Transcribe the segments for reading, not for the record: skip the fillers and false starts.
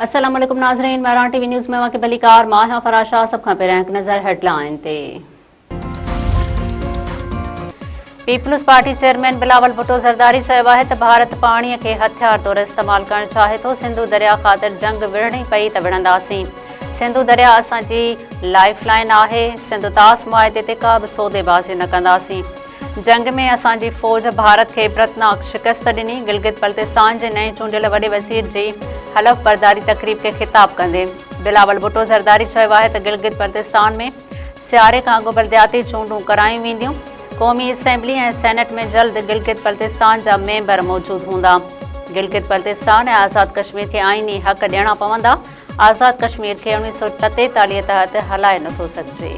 अस्सलाम वालेकुम नाज़रीन, मराठी टीवी न्यूज़ में वाक़े बलिकार माहिया फराशा सब खां पहिरियों हिकु नज़र हेडलाइन ते। People's party chairman Bilawal Bhutto Zardari चयो आहे त भारत पाणीअ खे हथियार तौरु इस्तेमालु करणु चाहे थो। सिंधु दरिया ख़ातिर जंग विढ़णी पई त विढ़ंदासीं। सिंधु दरिया असांजी लाइफ लाइन आहे। सिंधु तास मुआहिदे ते का बि सौदेबाज़ी न कंदासीं। जंग में असांजी फ़ौज भारत खे इबरतनाक शिकस्त ॾिनी। गिलगित बल्तिस्तान जे नए चूंडियल वॾे वज़ीर जी हलफ़ बरदारी तक़रीब खे ख़िताब कंदे बिलावल भुट्टो ज़रदारी चयो आहे त गिलगित बल्तिस्तान में सियारे खां अॻु बलदियाती चूंडूं करायूं वेंदियूं। क़ौमी असेंबली ऐं सेनेट में जल्द गिलगित बल्तिस्तान जा मेंबर मौजूदु हूंदा। गिलगित बल्तिस्तान ऐं आज़ाद कश्मीर खे आइनी हक़ ॾियणा पवंदा। आज़ाद कश्मीर खे 1943 तहत हलाए नथो सघिजे।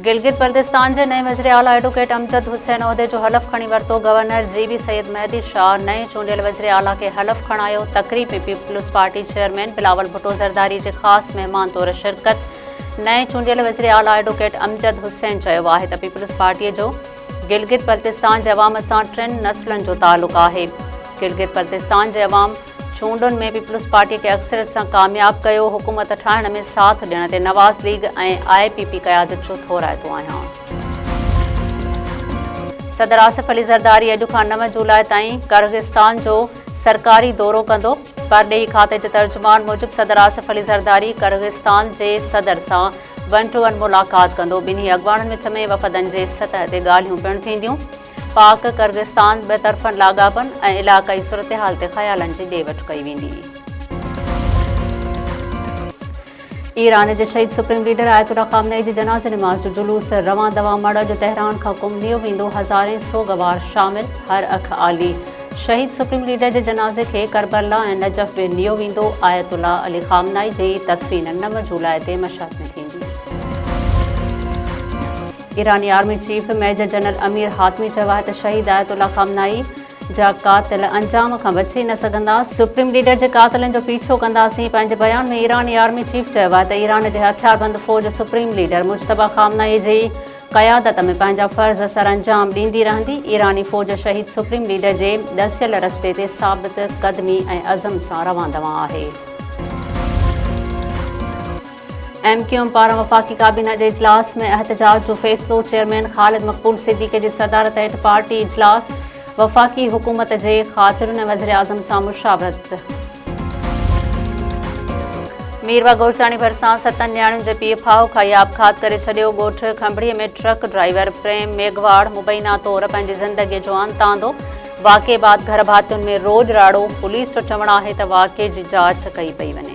गिलगित बल्तिस्तान जे नए वज़ीर आला एडवोकेट अमजद हुसैन उहिदे जो हलफ़ खणी वरितो। गवर्नर जीबी सैयद मेहदी शाह नए चूंडियल वज़ीर आला खे हलफ़ खणायो। तक़रीब में people's party chairman Bilawal Bhutto Zardari जे ख़ासि महिमान तौरु शिरकत। नए चूंडियल वज़ीर आला एडवोकेट अमजद हुसैन चयो आहे त पीपल्स पार्टीअ जो गिलगित बल्तिस्तान जे अवाम सां 3 नस्लनि जो तालुक़ आहे। गिलगित बल्तिस्तान जे अवाम चूंडुनि में पीपल्स पार्टीअ खे अक्सरियत सां कामयाब कयो। हुकूमत ठाहिण में साथ ॾियण ते नवाज़ लीग ऐं IPP क़यादत जो थोराइतो आहियां। सदर आसिफ अली ज़रदारी अॼु खां 9 जुलाई ताईं किर्गिस्तान जो सरकारी दौरो कंदो। परॾेही खाते जे तर्जुमान मूजिबि सदर आसिफ अली ज़रदारी किर्गिस्तान जे सदर सां 1-to-1 मुलाक़ात कंदो। ॿिन्ही अॻवाननि विच में वफ़दनि जे सतह ते ॻाल्हियूं पिणु थींदियूं। पाक किर्गिस्तान ॿितरफ़नि लाॻापनि ऐं इलाक़ाई सूरतहाल ते ख़यालनि जी ॾे वठि कई वेंदी। ईरान जे शहीद सुप्रीम लीडर आयतुल्ला ख़ामनेई जी जनाज़े निमाज़ जो जुलूस रवां दवा मड़ जो तेहरान खां कुमलियो वेंदो। हज़ारें सोगवार शामिल, हर अख आली। शहीद सुप्रीम लीडर जे जनाज़े खे करबला ऐं नजफ़ में नियो वेंदो। आयतुल्ला अली ख़ामनेई जी तदफ़ीन 9 जुलाई ते मशहद में थींदी। ईरानी army chief major general Amir Hatami चयो आहे त शहीद आयतुल्ला ख़ामनेई जा कातिल अंजाम खां बची न सघंदा। सुप्रीम लीडर जे कातिलनि जो पीछो कंदासीं। पंहिंजे बयान में ईरानी आर्मी चीफ चयो आहे त ईरान जे हथियारबंद फ़ौज सुप्रीम लीडर मुज्तबा ख़ामनेई जी क़यादत में पंहिंजा फ़र्ज़ सर अंजाम ॾींदी रहंदी। ईरानी फ़ौज शहीद सुप्रीम लीडर जे ॾसियल रस्ते ते साबित क़दमी ऐं अज़म सां रवां दवा आहे। MQM पारां वफ़ाक़ी काबीना जे इजलास में एहतजाज जो फ़ैसिलो। चेयरमैन ख़ालिद मक़बूल सिद्दीक़ी जी सदारत हेठि पार्टी इजलास। वफ़ाक़ी हुकूमत जे ख़ातिरुन ऐं वज़ीर आज़म सां मुशावरत। मीरवा गोरचाणी भरिसां 7 नियाणियुनि जे पीउ फाहो खाई आबखात करे छॾियो। ॻोठु खंभड़ीअ में ट्रक ड्राइवर प्रेम मेघवाड़ मुबैना तौरु पंहिंजी ज़िंदगीअ जो अंत आंदो। वाक़े बाद घर भातियुनि में रोज राड़ो। पुलिस जो चवणु आहे त वाक़े जी जांच कई पई वञे।